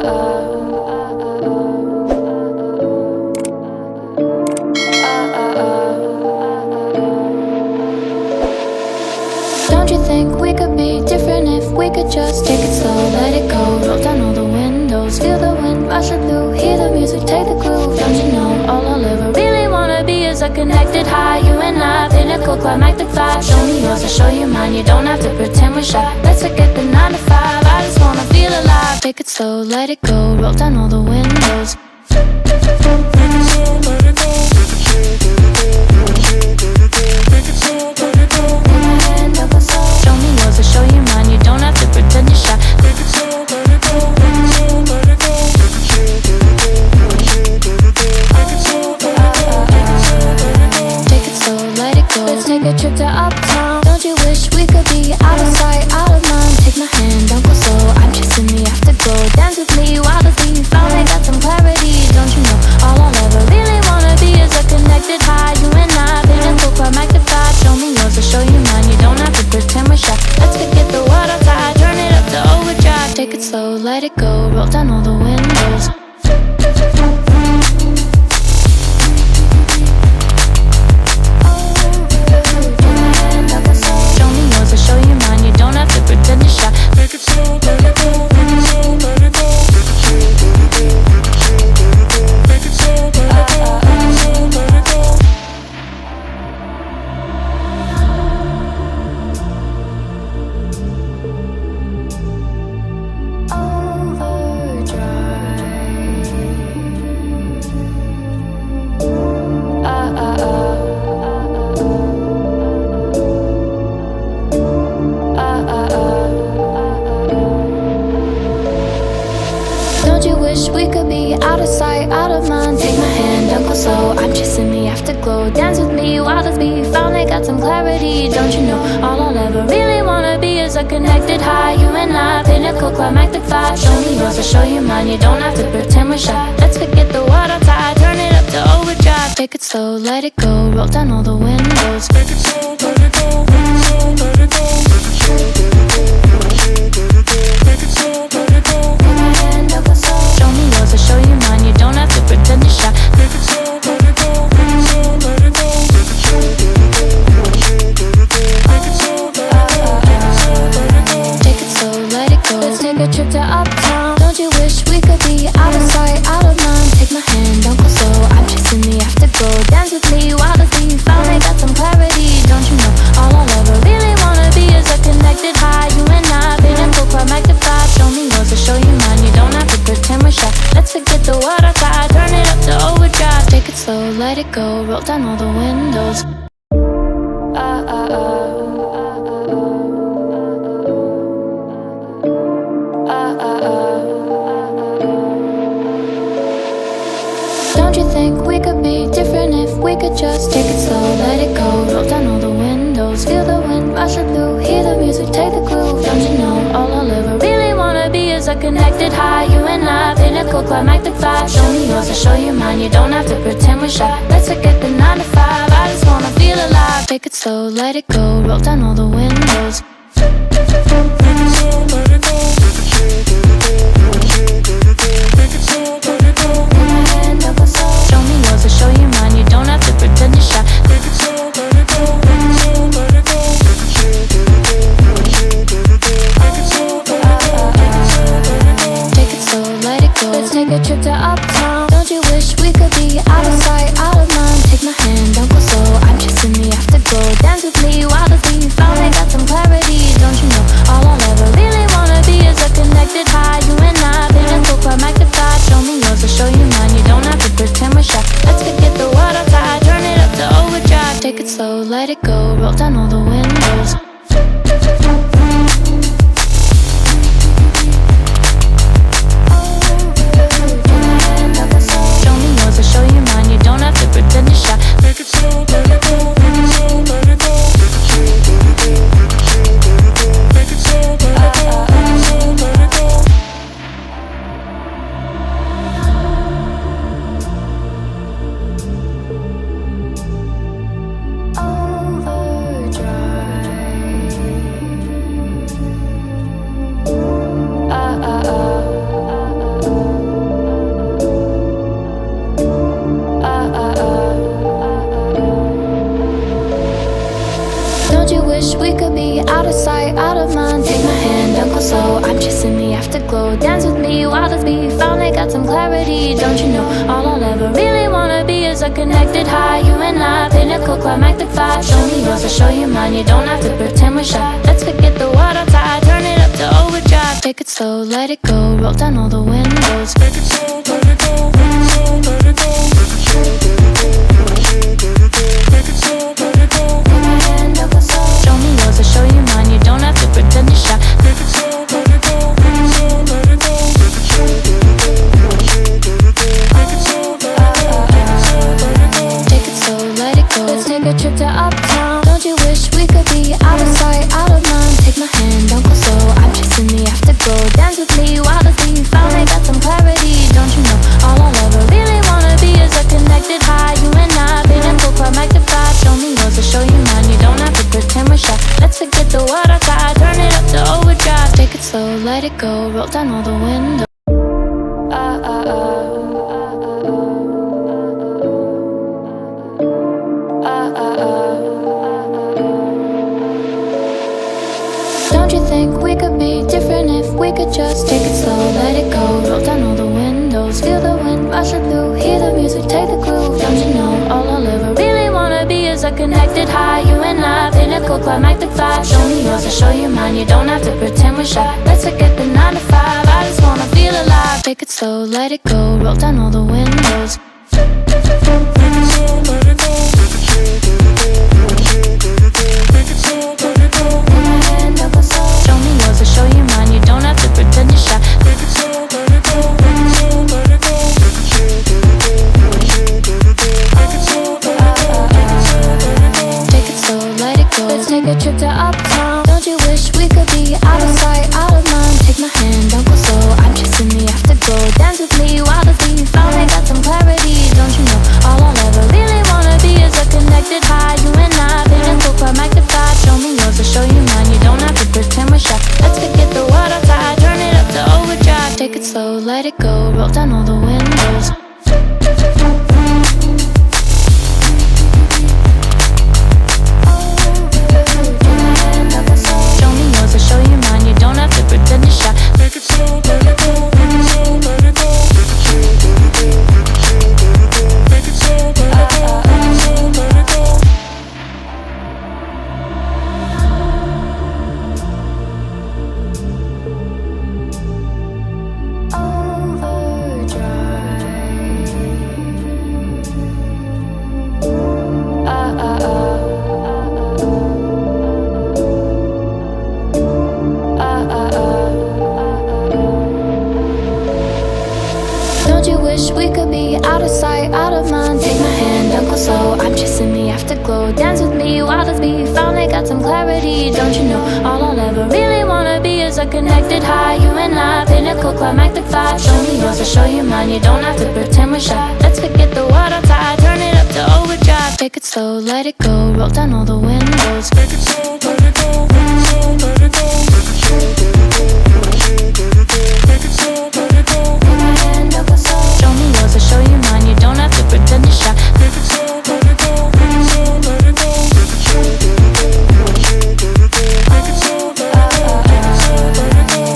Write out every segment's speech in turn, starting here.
Don't you think we could be different if we could just take it slow, let it go, roll down all the windows, feel the wind rushing through, hear the music, take the groove. Don't you know all I'll ever really wanna be is a connected high, you and I, pinnacle, climactic vibe. Show me yours, I'll show you mine, you don't have to pretend we're shy. Let's forget the 9 to 5, I just wanna feel alive. Take it slow, let it go, roll down all the windows. Show me yours, I'll show you mine, you don't have to pretend you're shy. Take it slow, let it go, take it slow, let it go. Take it slow, let it go. Let's take a trip to uptown. Don't you wish we could be out of sight, out of mind? Take my hand, don't go slow, I'm chasing the afterglow. Dance with me while the beat finally got some clarity. Don't you know all I'll ever really wanna be is a connected high, you and I, pinnacle, climactic vibe. Show me yours, I'll show you mine, you don't have to pretend we're shy. Let's forget the world outside, turn it up to overdrive. Take it slow, let it go, roll down all the windows. Show me yours, I'll show you mine, you don't have to pretend you're shy. Take it slow, let it go, take it slow, let it go. Take it slow, let it go, take it slow, let it go. Don't you wish we could be out of sight, out of mind? Take my hand, don't go slow, I'm chasing the afterglow. Dance with me while the beat finally got some clarity. Don't you know all I'll ever really wanna be is a connected high, you and I, pinnacle, climactic vibe. Show me yours, I'll show you mine, you don't have to pretend we're shy. Let's forget the world outside, turn it up to overdrive. Take it slow, let it go, roll down all the windows. Take it slow, let it go, take it slow, let it go. Take it slow, let it go. Take my hand, don't go slow. Show me yours, I'll show you mine, you don't have to pretend you're shy. Take it slow, let it go, take it slow, let it go. Take it slow, take it slow, let it go. Let's take a trip to uptown. Don't you wish we could be out of sight, out of mind? Take my hand, don't go slow, I'm chasing the afterglow. Dance with me while the beat finally got some clarity. Don't you know all I'll ever really wanna be is a connected high, you and I, pinnacle, climactic vibe. Show me yours, I'll show you mine, you don't have to pretend we're shy. Let's forget the world outside, turn it up to overdrive. Take it slow, let it go, roll down all the windows. Don't you think we could be different if we could just take it slow, let it go, roll down all the windows, feel the wind rushing through, hear the music, take the groove. Don't you know all I'll ever really wanna be is a connected high, you and I, pinnacle, climactic vibe. Show me yours, I'll show you mine, you don't have to pretend we're shy. Let's forget the 9 to 5, I just wanna feel alive. Take it slow, let it go, roll down all the windows. Take it slow, let it go. Take it slow, let it go. Take my hand, don't go slow. Show me yours, I'll show you mine, you don't have to pretend you're shy. Take it slow, let it go, take it slow, let it go. Take it slow, let it go, take it slow, let it go. Let's take a trip to uptown. Don't you wish we could be out of sight, out of mind? Take my hand, don't go slow, I'm chasing the afterglow. Dance with me while the beat finally got some clarity. Don't you know all I'll ever really wanna be is a connected high, you and I, pinnacle, climactic vibe. Show me yours, I'll show you mine, you don't have to pretend we're shy. Let's forget the world outside, turn it up to overdrive. Take it slow, let it go, roll down all the windows. Show me yours, I'll show you mine, afterglow. Dance with me while the beat finally got some clarity. Don't you know, all I'll ever really wanna be is a connected high. You and I, pinnacle, climactic vibe. Show me yours, I'll show you mine. You don't have to pretend we're shy. Let's forget the water tide, turn it up to overdrive. Take it slow, let it go, roll down all the windows. Take it slow, let it go, let it slow, let it go. Take it slow, let it go. Put my hand up my soul. Show me yours, I'll show you mine. You don't have to pretend you're shy. Take it slow, let it go, let it slow, let it go. Take it slow, take it slow, let it go. Let's take a trip to uptown. Don't you wish we could be out of sight, out of mind? Take my hand, don't go slow. I'm chasing the afterglow. Dance with me while the beat finally got some clarity. Don't you know, all I'll ever really wanna be is a connected high. You and I, pinnacle, climactic vibe. Show me yours, I'll show you mine. You don't have to pretend we're shy. Let's forget the water tide, turn it up to overdrive. Take it slow, let it go, roll down all the windows. Don't you think we could be different if we could just take it slow, let it go, roll down all the windows. Feel the wind rushing through, hear the music, take the groove. Don't you know, all I'll ever really wanna be is a connected high. You and I, pinnacle, climactic vibe. Show me yours, I'll show you mine. You don't have to pretend we're shy. Let's forget the 9 to 5, I just wanna feel alive. Take it slow, let it go, roll down all the windows. Show me yours, I'll show you mine. You don't have to pretend you're shy. Take it slow, let it go, let it slow, let it go. Take it slow, let it go. Let's take a trip to uptown. Don't you wish we could be out of sight, out of mind? Take my hand, don't go slow. I'm chasing the afterglow. Dance with me while the beat finally got some clarity. Don't you know, all I'll ever really wanna be is a connected high. You and I, pinnacle, climactic vibe. Show me yours, I'll show you mine. You don't have to pretend we're shy. Let's forget the water tide, turn it up to overdrive. Take it slow, let it go, roll down all the windows. Show me yours, I'll show you mine. You don't have to pretend you're shy. Take it slow, let it go, let it slow, let it go. Take it slow, let it go, let it slow, let it go. Don't you wish we could be out of sight, out of mind? Take my hand, don't go slow. I'm chasing the afterglow. Dance with me while the beat finally got some clarity. Don't you know, all I'll ever really wanna be is a connected high. You and I, pinnacle, climactic vibe. Show me yours, I'll show you mine. You don't have to pretend we're shy. Let's forget the water tide, turn it up to overdrive. Take it slow, let it go, roll down all the windows. Take it slow, let it go, let it slow, let it go. Take it slow, let it go. Put my hand up my soul. Show me yours, I'll show you mine. You don't have to pretend you're shy. Take it slow, let it go, let it slow, let it go.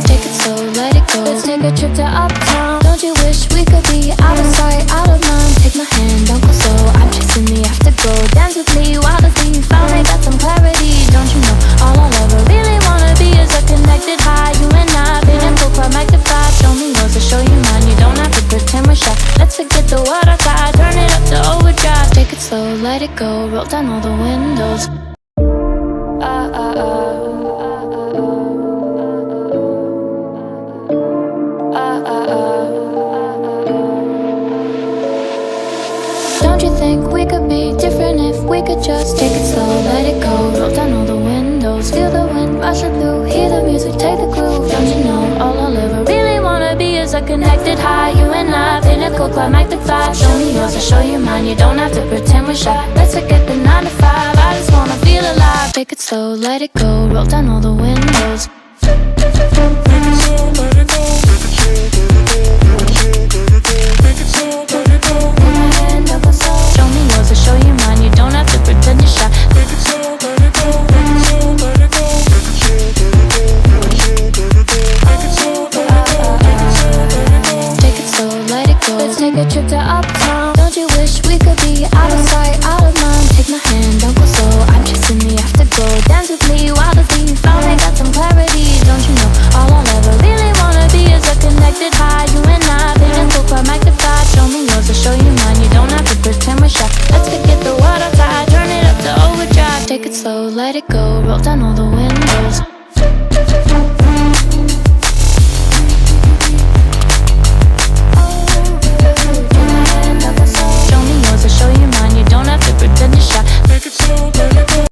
Take it slow, take it slow, let it go. Let's take a trip to uptown. Don't you wish we could be out of sight, out of mind? Take my hand, don't go slow. I'm chasing the afterglow. Dance with me while the beat finally got some clarity. Don't you know, all I'll ever really wanna be is a connected high. You and I, pinnacle, climactic vibe. Show me yours, I'll show you mine. You don't have to pretend we're shy. Let's forget the water tide, turn it up to overdrive. Take it slow, let it go, roll down all the windows. Don't you think we could be different if we could just take it slow, let it go, roll down all the windows. Feel the wind rushing through, hear the music, take the groove. Don't you know, all I'll ever really wanna be is a connected high. You and I, pinnacle, climactic vibe. Show me yours, I'll show you mine. You don't have to pretend we're shy. Let's forget the 9 to 5, I just wanna feel alive. Take it slow, let it go, roll down all the windows. Take it slow, let it go. Take it slow, let it go. Put my hand up my soul. Show me yours, I'll show you mine. You don't have to pretend you're shy. Take it slow, let it go, let it slow, let it go. Take it slow, let it go. roll down all the windows.